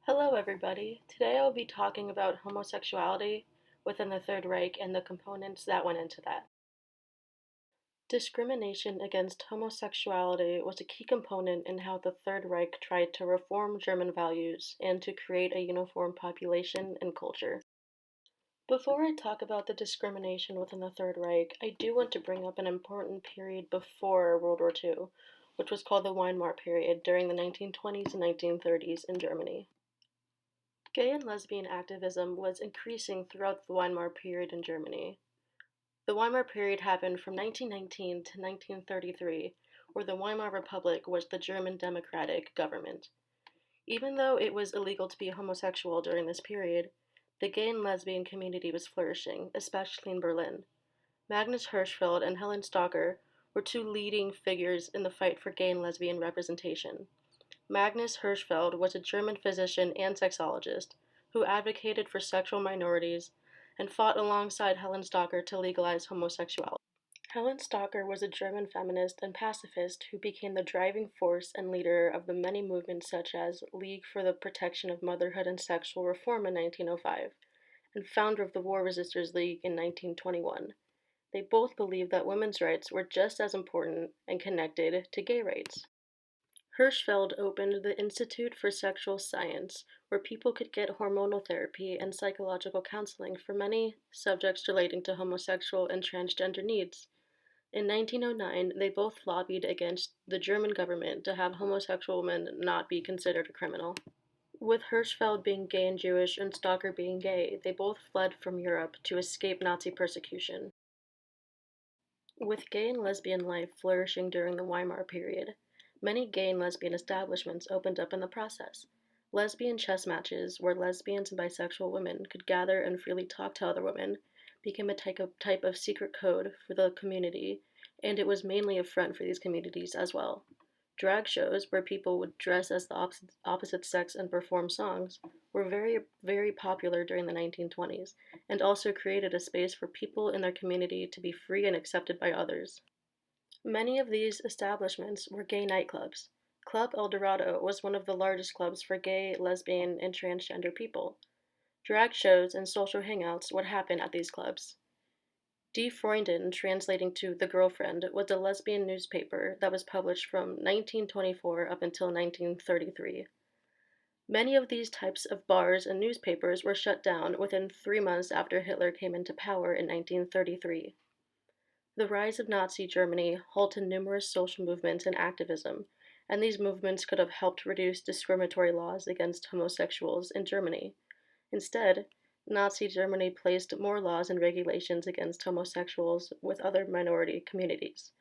Hello, everybody. Today I'll be talking about homosexuality within the Third Reich and the components that went into that. Discrimination against homosexuality was a key component in how the Third Reich tried to reform German values and to create a uniform population and culture. Before I talk about the discrimination within the Third Reich, I do want to bring up an important period before World War II, which was called the Weimar period during the 1920s and 1930s in Germany. Gay and lesbian activism was increasing throughout the Weimar period in Germany. The Weimar period happened from 1919 to 1933, where the Weimar Republic was the German democratic government. Even though it was illegal to be homosexual during this period, the gay and lesbian community was flourishing, especially in Berlin. Magnus Hirschfeld and Helen Stocker were two leading figures in the fight for gay and lesbian representation. Magnus Hirschfeld was a German physician and sexologist who advocated for sexual minorities and fought alongside Helen Stocker to legalize homosexuality. Helen Stocker was a German feminist and pacifist who became the driving force and leader of the many movements such as League for the Protection of Motherhood and Sexual Reform in 1905 and founder of the War Resisters League in 1921. They both believed that women's rights were just as important and connected to gay rights. Hirschfeld opened the Institute for Sexual Science, where people could get hormonal therapy and psychological counseling for many subjects relating to homosexual and transgender needs. In 1909, they both lobbied against the German government to have homosexual women not be considered a criminal. With Hirschfeld being gay and Jewish and Stocker being gay, they both fled from Europe to escape Nazi persecution. With gay and lesbian life flourishing during the Weimar period, many gay and lesbian establishments opened up in the process. Lesbian chess matches, where lesbians and bisexual women could gather and freely talk to other women, became a type of secret code for the community, and it was mainly a front for these communities as well. Drag shows, where people would dress as the opposite sex and perform songs, were very, very popular during the 1920s, and also created a space for people in their community to be free and accepted by others. Many of these establishments were gay nightclubs. Club El Dorado was one of the largest clubs for gay, lesbian, and transgender people. Drag shows and social hangouts would happen at these clubs. Die Freundin, translating to The Girlfriend, was a lesbian newspaper that was published from 1924 up until 1933. Many of these types of bars and newspapers were shut down within 3 months after Hitler came into power in 1933. The rise of Nazi Germany halted numerous social movements and activism, and these movements could have helped reduce discriminatory laws against homosexuals in Germany. Instead, Nazi Germany placed more laws and regulations against homosexuals with other minority communities.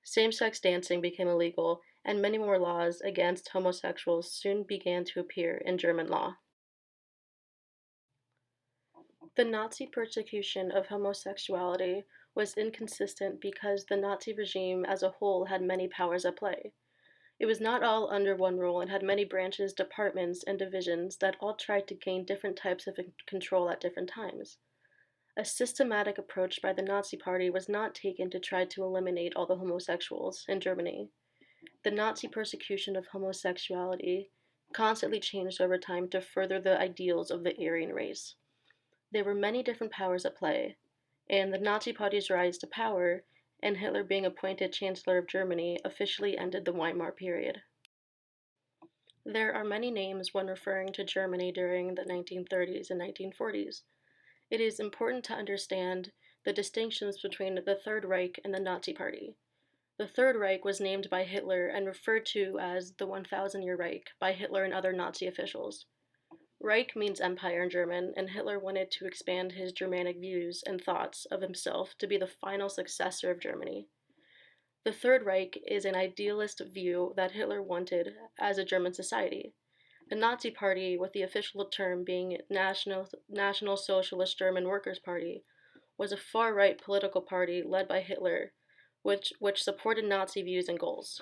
Same-sex dancing became illegal, and many more laws against homosexuals soon began to appear in German law. The Nazi persecution of homosexuality was inconsistent because the Nazi regime as a whole had many powers at play. It was not all under one rule and had many branches, departments, and divisions that all tried to gain different types of control at different times. A systematic approach by the Nazi Party was not taken to try to eliminate all the homosexuals in Germany. The Nazi persecution of homosexuality constantly changed over time to further the ideals of the Aryan race. There were many different powers at play, and the Nazi Party's rise to power and Hitler being appointed Chancellor of Germany officially ended the Weimar period. There are many names when referring to Germany during the 1930s and 1940s. It is important to understand the distinctions between the Third Reich and the Nazi Party. The Third Reich was named by Hitler and referred to as the 1,000-year Reich by Hitler and other Nazi officials. Reich means empire in German, and Hitler wanted to expand his Germanic views and thoughts of himself to be the final successor of Germany. The Third Reich is an idealist view that Hitler wanted as a German society. The Nazi Party, with the official term being National Socialist German Workers' Party, was a far-right political party led by Hitler, which supported Nazi views and goals.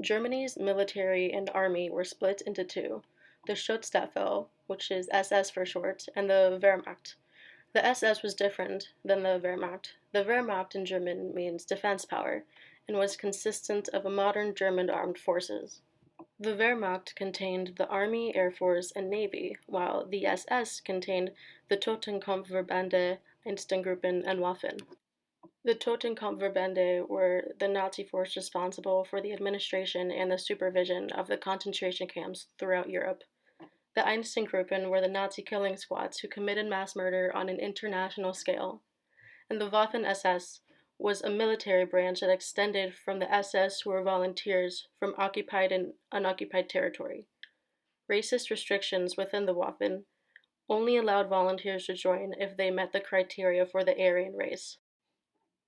Germany's military and army were split into two, the Schutzstaffel, which is SS for short, and the Wehrmacht. The SS was different than the Wehrmacht. The Wehrmacht in German means defense power, and was consistent of a modern German armed forces. The Wehrmacht contained the Army, Air Force, and Navy, while the SS contained the Totenkampfverbände, Einsatzgruppen, and Waffen. The Totenkampfverbände were the Nazi force responsible for the administration and the supervision of the concentration camps throughout Europe. The Einsatzgruppen were the Nazi killing squads who committed mass murder on an international scale, and the Waffen SS was a military branch that extended from the SS, who were volunteers from occupied and unoccupied territory. Racist restrictions within the Waffen only allowed volunteers to join if they met the criteria for the Aryan race.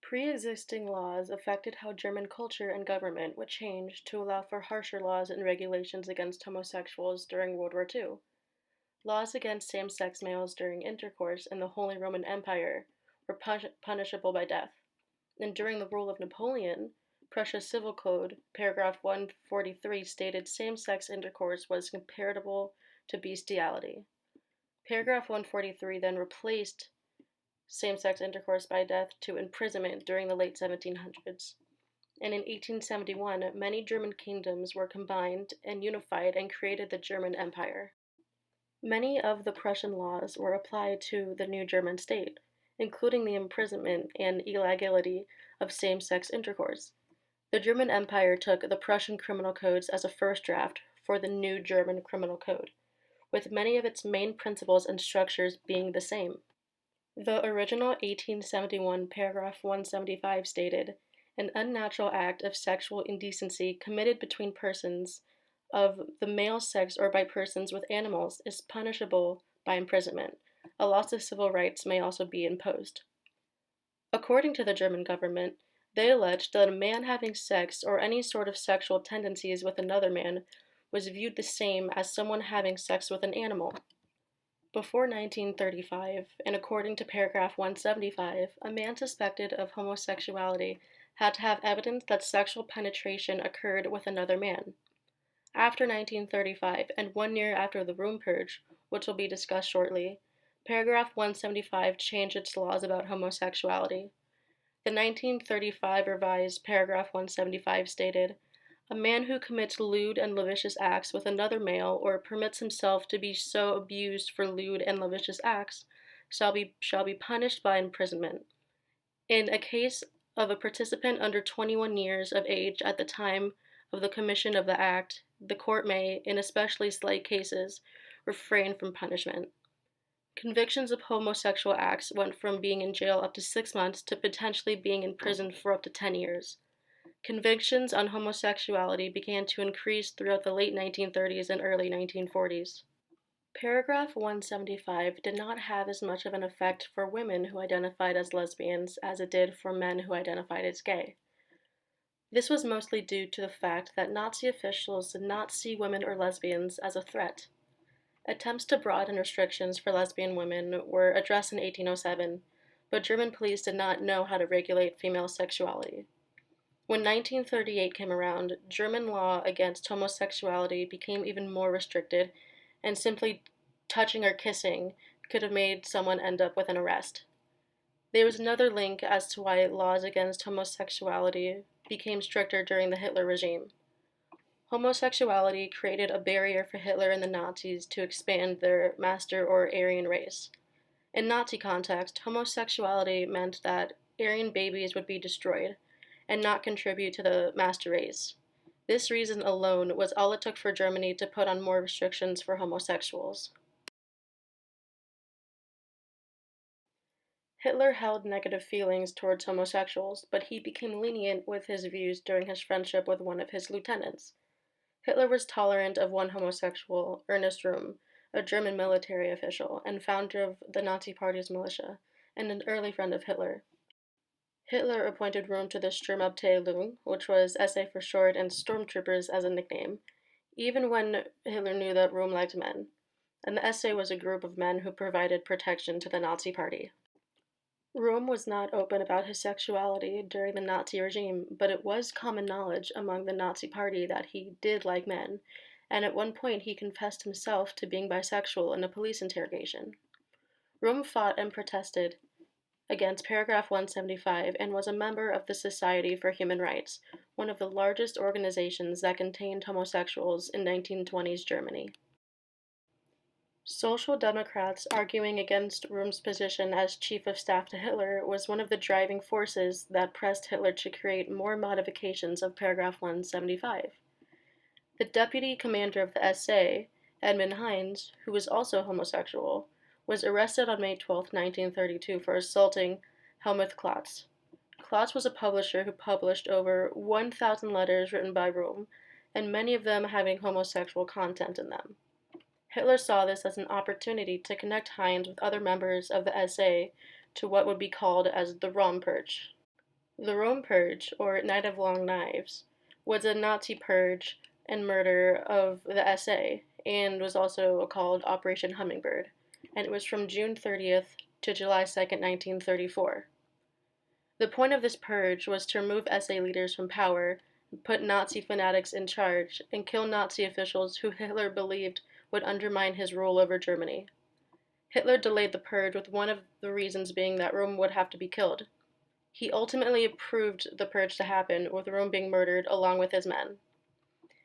Pre-existing laws affected how German culture and government would change to allow for harsher laws and regulations against homosexuals during World War II. Laws against same-sex males during intercourse in the Holy Roman Empire were punishable by death. And during the rule of Napoleon, Prussia's Civil Code, paragraph 143, stated same-sex intercourse was comparable to bestiality. Paragraph 143 then replaced same-sex intercourse by death to imprisonment during the late 1700s. And in 1871, many German kingdoms were combined and unified and created the German Empire. Many of the Prussian laws were applied to the new German state, including the imprisonment and illegality of same-sex intercourse. The German Empire took the Prussian criminal codes as a first draft for the new German criminal code, with many of its main principles and structures being the same. The original 1871 paragraph 175 stated, "An unnatural act of sexual indecency committed between persons of the male sex or by persons with animals is punishable by imprisonment. A loss of civil rights may also be imposed." According to the German government, they alleged that a man having sex or any sort of sexual tendencies with another man was viewed the same as someone having sex with an animal. Before 1935, and according to paragraph 175, a man suspected of homosexuality had to have evidence that sexual penetration occurred with another man. After 1935, and 1 year after the Room Purge, which will be discussed shortly, paragraph 175 changed its laws about homosexuality. The 1935 revised paragraph 175 stated, "A man who commits lewd and lascivious acts with another male, or permits himself to be so abused for lewd and lascivious acts, shall be punished by imprisonment. In a case of a participant under 21 years of age at the time of the commission of the act, the court may, in especially slight cases, refrain from punishment." Convictions of homosexual acts went from being in jail up to 6 months to potentially being in prison for up to 10 years. Convictions on homosexuality began to increase throughout the late 1930s and early 1940s. Paragraph 175 did not have as much of an effect for women who identified as lesbians as it did for men who identified as gay. This was mostly due to the fact that Nazi officials did not see women or lesbians as a threat. Attempts to broaden restrictions for lesbian women were addressed in 1807, but German police did not know how to regulate female sexuality. When 1938 came around, German law against homosexuality became even more restricted, and simply touching or kissing could have made someone end up with an arrest. There was another link as to why laws against homosexuality became stricter during the Hitler regime. Homosexuality created a barrier for Hitler and the Nazis to expand their master or Aryan race. In Nazi context, homosexuality meant that Aryan babies would be destroyed and not contribute to the master race. This reason alone was all it took for Germany to put on more restrictions for homosexuals. Hitler held negative feelings towards homosexuals, but he became lenient with his views during his friendship with one of his lieutenants. Hitler was tolerant of one homosexual, Ernest Röhm, a German military official and founder of the Nazi Party's militia, and an early friend of Hitler. Hitler appointed Röhm to the Sturmabteilung, which was SA for short, and stormtroopers as a nickname, even when Hitler knew that Röhm liked men, and the SA was a group of men who provided protection to the Nazi Party. Röhm was not open about his sexuality during the Nazi regime, but it was common knowledge among the Nazi Party that he did like men, and at one point he confessed himself to being bisexual in a police interrogation. Röhm fought and protested against paragraph 175 and was a member of the Society for Human Rights, one of the largest organizations that contained homosexuals in 1920s Germany. Social Democrats arguing against Röhm's position as chief of staff to Hitler was one of the driving forces that pressed Hitler to create more modifications of paragraph 175. The deputy commander of the SA, Edmund Heinz, who was also homosexual, was arrested on May 12, 1932 for assaulting Helmuth Klotz. Klotz was a publisher who published over 1,000 letters written by Röhm, and many of them having homosexual content in them. Hitler saw this as an opportunity to connect Heinz with other members of the SA to what would be called as the Röhm Purge. The Röhm Purge, or Night of Long Knives, was a Nazi purge and murder of the SA, and was also called Operation Hummingbird, and it was from June 30th to July 2nd, 1934. The point of this purge was to remove SA leaders from power, put Nazi fanatics in charge, and kill Nazi officials who Hitler believed would undermine his rule over Germany. Hitler delayed the purge, with one of the reasons being that Röhm would have to be killed. He ultimately approved the purge to happen, with Röhm being murdered along with his men.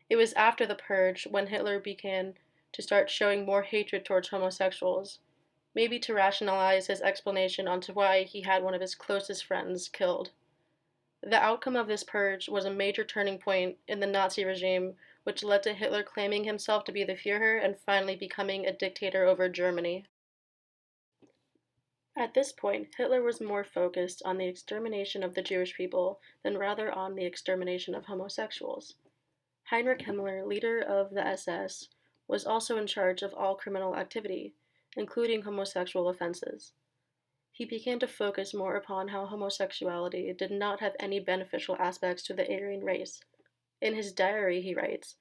It was after the purge when Hitler began to start showing more hatred towards homosexuals, maybe to rationalize his explanation onto why he had one of his closest friends killed. The outcome of this purge was a major turning point in the Nazi regime, which led to Hitler claiming himself to be the Führer and finally becoming a dictator over Germany. At this point, Hitler was more focused on the extermination of the Jewish people than rather on the extermination of homosexuals. Heinrich Himmler, leader of the SS, was also in charge of all criminal activity, including homosexual offenses. He began to focus more upon how homosexuality did not have any beneficial aspects to the Aryan race. In his diary, he writes,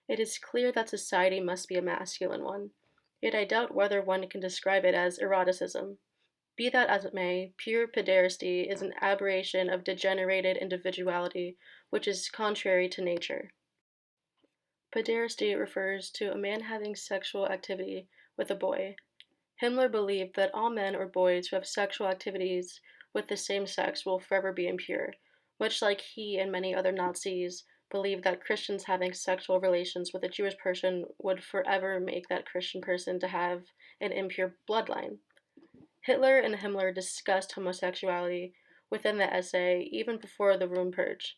"It is clear that society must be a masculine one, yet I doubt whether one can describe it as eroticism. Be that as it may, pure pederasty is an aberration of degenerated individuality which is contrary to nature." Pederasty refers to a man having sexual activity with a boy. Himmler believed that all men or boys who have sexual activities with the same sex will forever be impure, much like he and many other Nazis believed that Christians having sexual relations with a Jewish person would forever make that Christian person to have an impure bloodline. Hitler and Himmler discussed homosexuality within the SA even before the Röhm Purge.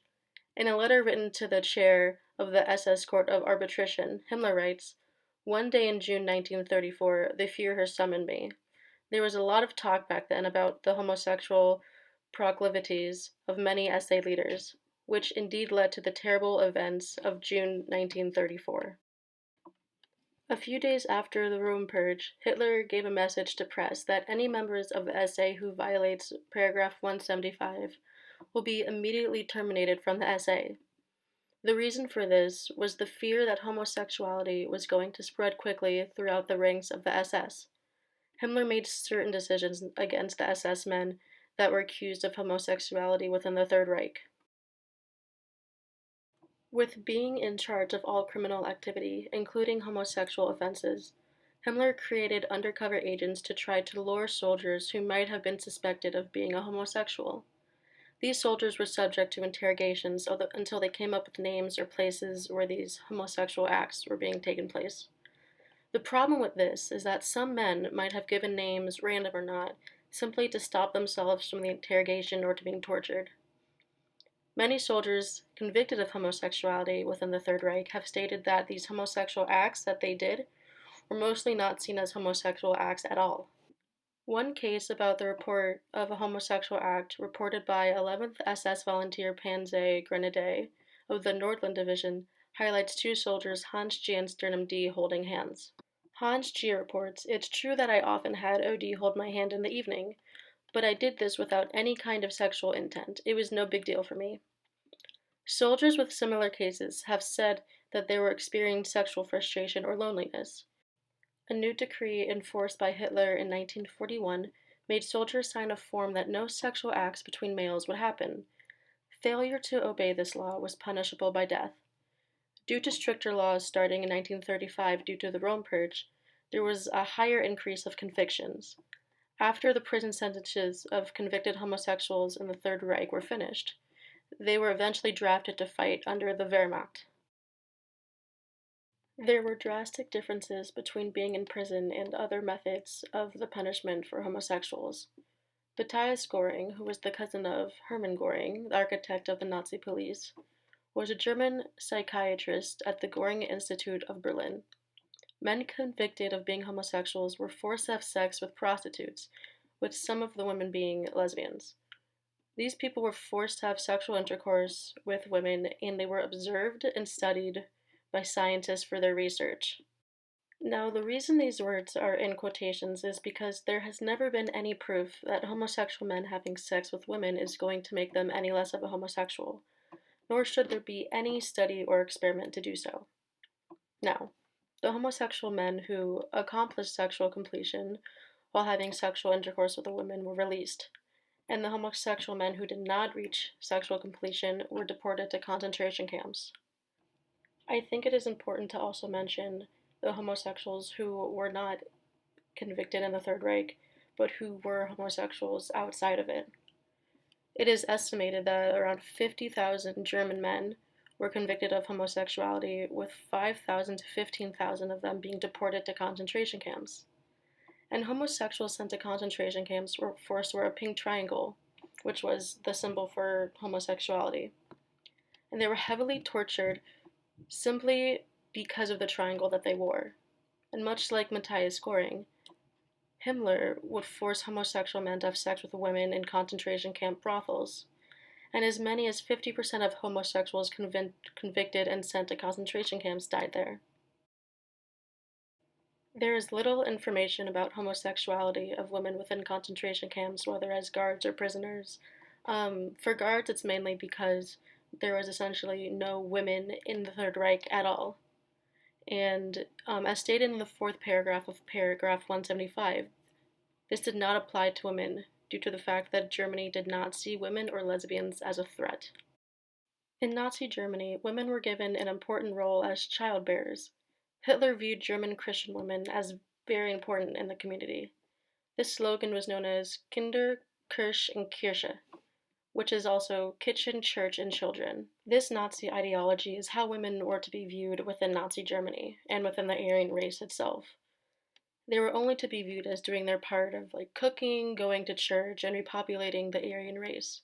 In a letter written to the chair of the SS Court of Arbitration, Himmler writes, "One day in June 1934, the Führer summoned me. There was a lot of talk back then about the homosexual proclivities of many SA leaders, which indeed led to the terrible events of June 1934. A few days after the Röhm Purge, Hitler gave a message to press that any members of the SA who violates paragraph 175 will be immediately terminated from the SA. The reason for this was the fear that homosexuality was going to spread quickly throughout the ranks of the SS. Himmler made certain decisions against the SS men that were accused of homosexuality within the Third Reich. With being in charge of all criminal activity, including homosexual offenses, Himmler created undercover agents to try to lure soldiers who might have been suspected of being a homosexual. These soldiers were subject to interrogations until they came up with names or places where these homosexual acts were being taken place. The problem with this is that some men might have given names, random or not, simply to stop themselves from the interrogation or to being tortured. Many soldiers convicted of homosexuality within the Third Reich have stated that these homosexual acts that they did were mostly not seen as homosexual acts at all. One case about the report of a homosexual act reported by 11th SS Volunteer Panzer Grenadier of the Nordland Division highlights two soldiers, Hans G. and Sternum D, holding hands. Hans G. reports, "It's true that I often had OD hold my hand in the evening, but I did this without any kind of sexual intent. It was no big deal for me." Soldiers with similar cases have said that they were experiencing sexual frustration or loneliness. A new decree enforced by Hitler in 1941 made soldiers sign a form that no sexual acts between males would happen. Failure to obey this law was punishable by death. Due to stricter laws starting in 1935 due to the Röhm Purge, there was a higher increase of convictions. After the prison sentences of convicted homosexuals in the Third Reich were finished, they were eventually drafted to fight under the Wehrmacht. There were drastic differences between being in prison and other methods of the punishment for homosexuals. Matthias Göring, who was the cousin of Hermann Göring, the architect of the Nazi police, was a German psychiatrist at the Göring Institute of Berlin. Men convicted of being homosexuals were forced to have sex with prostitutes, with some of the women being lesbians. These people were forced to have sexual intercourse with women, and they were observed and studied by scientists for their research. Now, the reason these words are in quotations is because there has never been any proof that homosexual men having sex with women is going to make them any less of a homosexual, nor should there be any study or experiment to do so. Now, the homosexual men who accomplished sexual completion while having sexual intercourse with a woman were released, and the homosexual men who did not reach sexual completion were deported to concentration camps. I think it is important to also mention the homosexuals who were not convicted in the Third Reich, but who were homosexuals outside of it. It is estimated that around 50,000 German men were convicted of homosexuality, with 5,000 to 15,000 of them being deported to concentration camps. And homosexuals sent to concentration camps were forced to wear a pink triangle, which was the symbol for homosexuality. And they were heavily tortured simply because of the triangle that they wore. And much like Matthias Göring, Himmler would force homosexual men to have sex with women in concentration camp brothels, and as many as 50% of homosexuals convicted and sent to concentration camps died there. There is little information about homosexuality of women within concentration camps, whether as guards or prisoners. For guards, it's mainly because there was essentially no women in the Third Reich at all. And as stated in the fourth paragraph of paragraph 175, this did not apply to women due to the fact that Germany did not see women or lesbians as a threat. In Nazi Germany, women were given an important role as childbearers. Hitler viewed German Christian women as very important in the community. This slogan was known as Kinder, Kirche and Kirche, which is also kitchen, church, and children. This Nazi ideology is how women were to be viewed within Nazi Germany and within the Aryan race itself. They were only to be viewed as doing their part of cooking, going to church, and repopulating the Aryan race.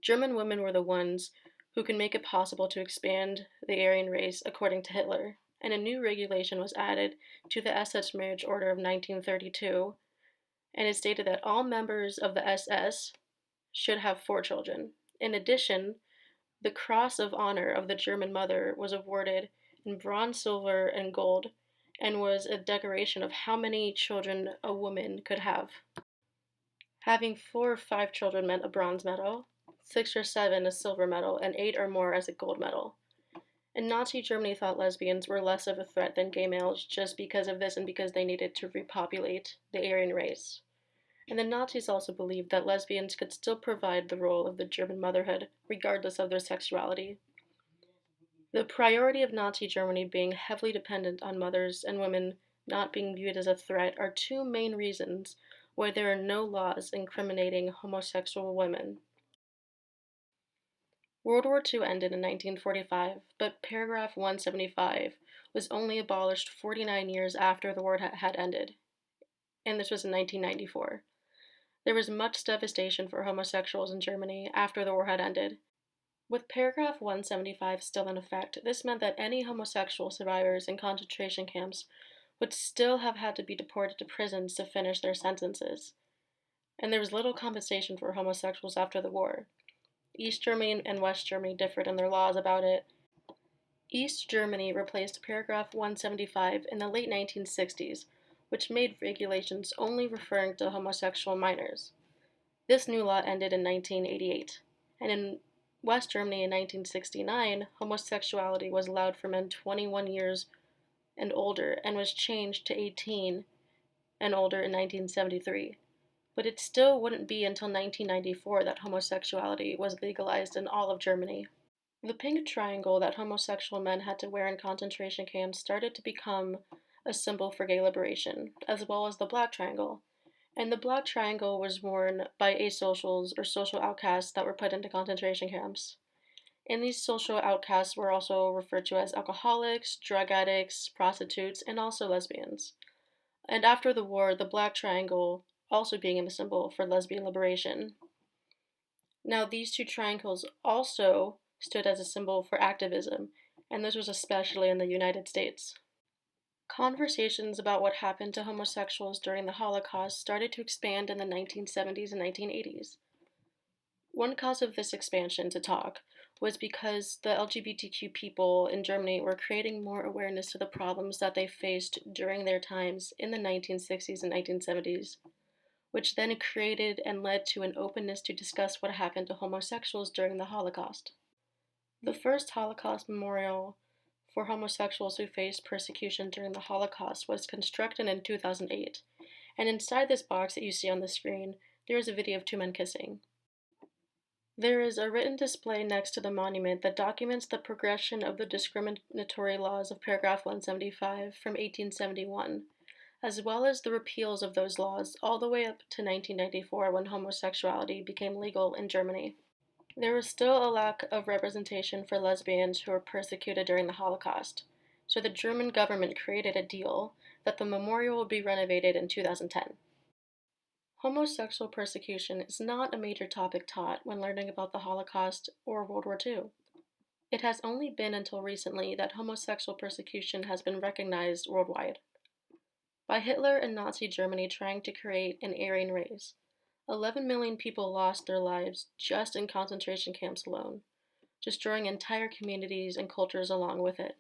German women were the ones who could make it possible to expand the Aryan race according to Hitler, and a new regulation was added to the SS Marriage Order of 1932, and it stated that all members of the SS should have 4 children. In addition, the Cross of Honor of the German Mother was awarded in bronze, silver, and gold, and was a decoration of how many children a woman could have. Having 4 or 5 children meant a bronze medal, 6 or 7 a silver medal, and 8 or more as a gold medal. And Nazi Germany thought lesbians were less of a threat than gay males just because of this and because they needed to repopulate the Aryan race. And the Nazis also believed that lesbians could still provide the role of the German motherhood, regardless of their sexuality. The priority of Nazi Germany being heavily dependent on mothers and women not being viewed as a threat are 2 main reasons why there are no laws incriminating homosexual women. World War II ended in 1945, but paragraph 175 was only abolished 49 years after the war had ended, and this was in 1994. There was much devastation for homosexuals in Germany after the war had ended. With paragraph 175 still in effect, this meant that any homosexual survivors in concentration camps would still have had to be deported to prisons to finish their sentences. And there was little compensation for homosexuals after the war. East Germany and West Germany differed in their laws about it. East Germany replaced paragraph 175 in the late 1960s, which made regulations only referring to homosexual minors. This new law ended in 1988, and in West Germany in 1969, homosexuality was allowed for men 21 years and older and was changed to 18 and older in 1973. But it still wouldn't be until 1994 that homosexuality was legalized in all of Germany. The pink triangle that homosexual men had to wear in concentration camps started to become a symbol for gay liberation, as well as the black triangle, And the Black Triangle was worn by asocials or social outcasts that were put into concentration camps. And these social outcasts were also referred to as alcoholics, drug addicts, prostitutes, and also lesbians. And after the war, the Black Triangle also being a symbol for lesbian liberation. Now, these two triangles also stood as a symbol for activism, and this was especially in the United States. Conversations about what happened to homosexuals during the Holocaust started to expand in the 1970s and 1980s. One cause of this expansion to talk was because the LGBTQ people in Germany were creating more awareness to the problems that they faced during their times in the 1960s and 1970s, which then created and led to an openness to discuss what happened to homosexuals during the Holocaust. The first Holocaust memorial for homosexuals who faced persecution during the Holocaust was constructed in 2008, and inside this box that you see on the screen, there is a video of two men kissing. There is a written display next to the monument that documents the progression of the discriminatory laws of paragraph 175 from 1871, as well as the repeals of those laws all the way up to 1994 when homosexuality became legal in Germany. There was still a lack of representation for lesbians who were persecuted during the Holocaust, so the German government created a deal that the memorial would be renovated in 2010. Homosexual persecution is not a major topic taught when learning about the Holocaust or World War II. It has only been until recently that homosexual persecution has been recognized worldwide. By Hitler and Nazi Germany trying to create an Aryan race, 11 million people lost their lives just in concentration camps alone, destroying entire communities and cultures along with it.